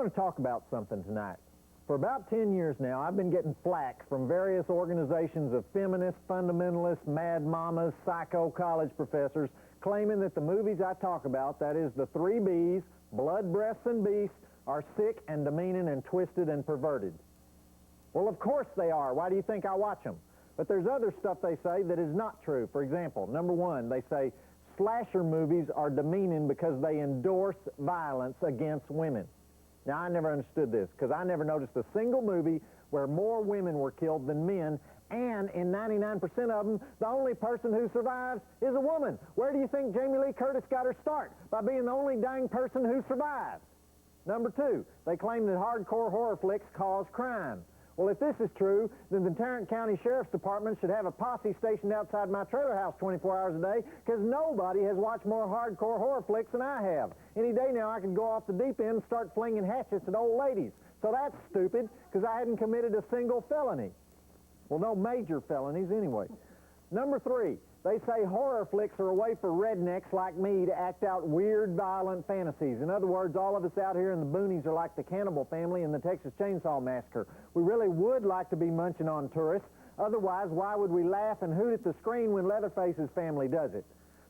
want to talk about something tonight. For about 10 years now, I've been getting flack from various organizations of feminists, fundamentalists, mad mamas, psycho college professors, claiming that the movies I talk about, that is the 3 Bs, blood, breasts, and beasts, are sick and demeaning and twisted and perverted. Well, of course they are. Why do you think I watch them? But there's other stuff they say that is not true. For example, number one, they say slasher movies are demeaning because they endorse violence against women. Now, I never understood this because I never noticed a single movie where more women were killed than men, and in 99% of them, the only person who survives is a woman. Where do you think Jamie Lee Curtis got her start? By being the only dang person who survives. Number two, they claim that hardcore horror flicks cause crime. Well, if this is true, then the Tarrant County Sheriff's Department should have a posse stationed outside my trailer house 24 hours a day, because nobody has watched more hardcore horror flicks than I have. Any day now I could go off the deep end and start flinging hatchets at old ladies. So that's stupid, because I hadn't committed a single felony. Well, no major felonies anyway. Number three, they say horror flicks are a way for rednecks like me to act out weird, violent fantasies. In other words, all of us out here in the boonies are like the Cannibal Family in the Texas Chainsaw Massacre. We really would like to be munching on tourists. Otherwise, why would we laugh and hoot at the screen when Leatherface's family does it?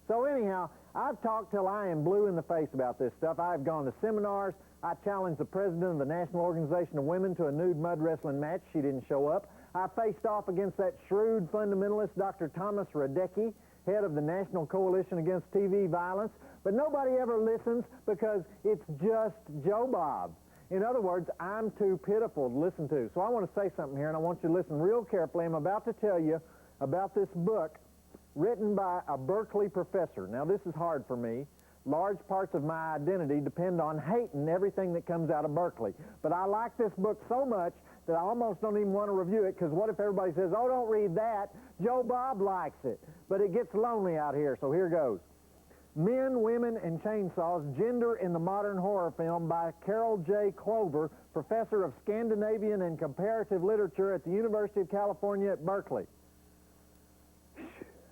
So anyhow, I've talked till I am blue in the face about this stuff. I've gone to seminars. I challenged the president of the National Organization of Women to a nude mud wrestling match. She didn't show up. I faced off against that shrewd fundamentalist Dr. Thomas Radecki, head of the National Coalition Against TV Violence, but nobody ever listens because it's just Joe Bob. In other words, I'm too pitiful to listen to. So I want to say something here, and I want you to listen real carefully. I'm about to tell you about this book written by a Berkeley professor. Now, this is hard for me. Large parts of my identity depend on hating everything that comes out of Berkeley. But I like this book so much that I almost don't even want to review it, because what if everybody says, oh, don't read that, Joe Bob likes it. But it gets lonely out here, so here goes. Men, Women, and Chainsaws, Gender in the Modern Horror Film by Carol J. Clover, professor of Scandinavian and Comparative Literature at the University of California at Berkeley.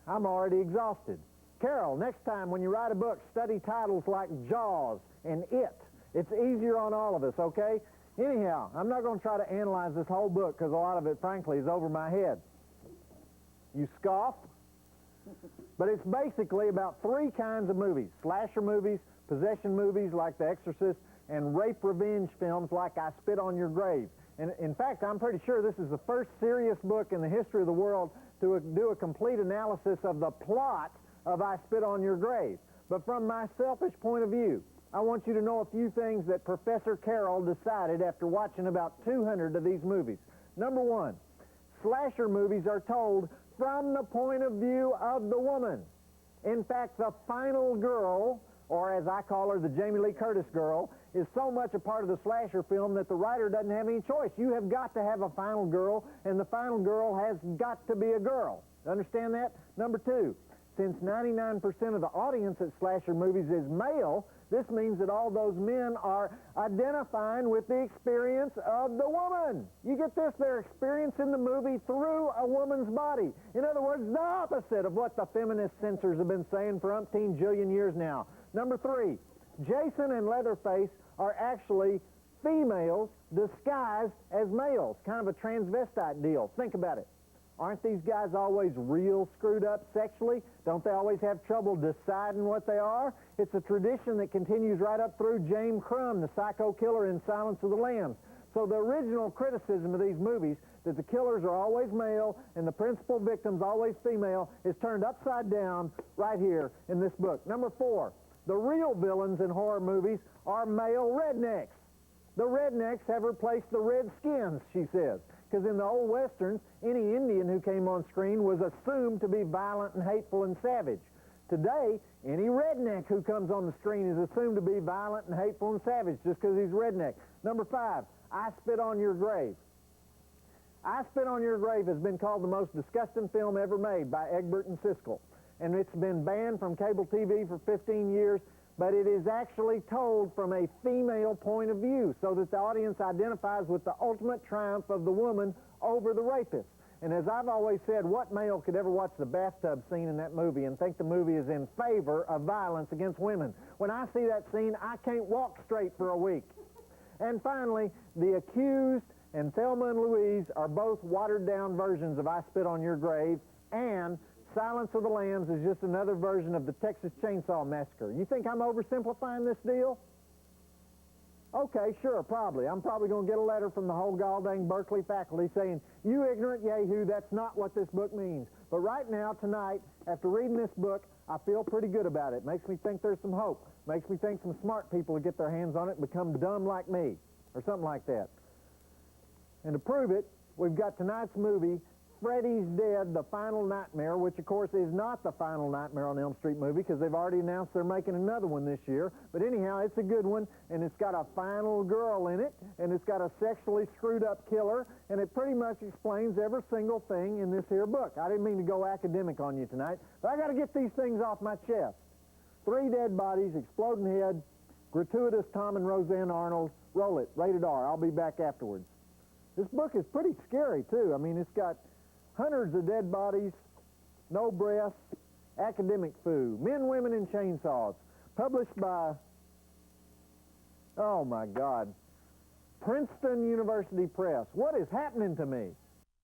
I'm already exhausted. Carol, next time when you write a book, study titles like Jaws and It. It's easier on all of us, okay? Anyhow, I'm not going to try to analyze this whole book because a lot of it, frankly, is over my head. You scoff? But it's basically about 3 kinds of movies: slasher movies, possession movies like The Exorcist, and rape revenge films like I Spit on Your Grave. And in fact, I'm pretty sure this is the first serious book in the history of the world to do a complete analysis of the plot of I Spit on Your Grave. But from my selfish point of view, I want you to know a few things that Professor Carroll decided after watching about 200 of these movies. Number one, slasher movies are told from the point of view of the woman. In fact, the final girl, or as I call her, the Jamie Lee Curtis girl, is so much a part of the slasher film that the writer doesn't have any choice. You have got to have a final girl, and the final girl has got to be a girl. Understand that? Number two, since 99% of the audience at slasher movies is male, this means that all those men are identifying with the experience of the woman. You get this? They're experiencing the movie through a woman's body. In other words, the opposite of what the feminist censors have been saying for umpteen jillion years now. Number three, Jason and Leatherface are actually females disguised as males, kind of a transvestite deal. Think about it. Aren't these guys always real screwed up sexually? Don't they always have trouble deciding what they are? It's a tradition that continues right up through James Crumb, the psycho killer in Silence of the Lambs. So the original criticism of these movies, that the killers are always male and the principal victim's always female, is turned upside down right here in this book. Number four, the real villains in horror movies are male rednecks. The rednecks have replaced the redskins, she says. Because in the old westerns, any Indian who came on screen was assumed to be violent and hateful and savage. Today, any redneck who comes on the screen is assumed to be violent and hateful and savage just because he's redneck. Number five, I Spit on Your Grave. I Spit on Your Grave has been called the most disgusting film ever made by Egbert and Siskel. And it's been banned from cable TV for 15 years, but it is actually told from a female point of view so that the audience identifies with the ultimate triumph of the woman over the rapist. And as I've always said, what male could ever watch the bathtub scene in that movie and think the movie is in favor of violence against women? When I see that scene, I can't walk straight for a week. And finally, The Accused and Thelma and Louise are both watered-down versions of I Spit on Your Grave, and Silence of the Lambs is just another version of the Texas Chainsaw Massacre. You think I'm oversimplifying this deal? Okay, sure, probably. I'm probably going to get a letter from the whole gall-dang Berkeley faculty saying, you ignorant yahoo, that's not what this book means. But right now, tonight, after reading this book, I feel pretty good about it. Makes me think there's some hope. Makes me think some smart people will get their hands on it and become dumb like me, or something like that. And to prove it, we've got tonight's movie, Freddys Dead, The Final Nightmare, which of course is not the final Nightmare on Elm Street movie because they've already announced they're making another one this year. But anyhow, it's a good one, and it's got a final girl in it, and it's got a sexually screwed up killer, and it pretty much explains every single thing in this here book. I didn't mean to go academic on you tonight, but I got to get these things off my chest. 3 dead bodies, exploding head, gratuitous Tom and Roseanne Arnold. Roll it, rated R. I'll be back afterwards. This book is pretty scary, too. I mean, it's got hundreds of dead bodies, no breasts, academic foo, men, women, and chainsaws. Published by, oh my God, Princeton University Press. What is happening to me?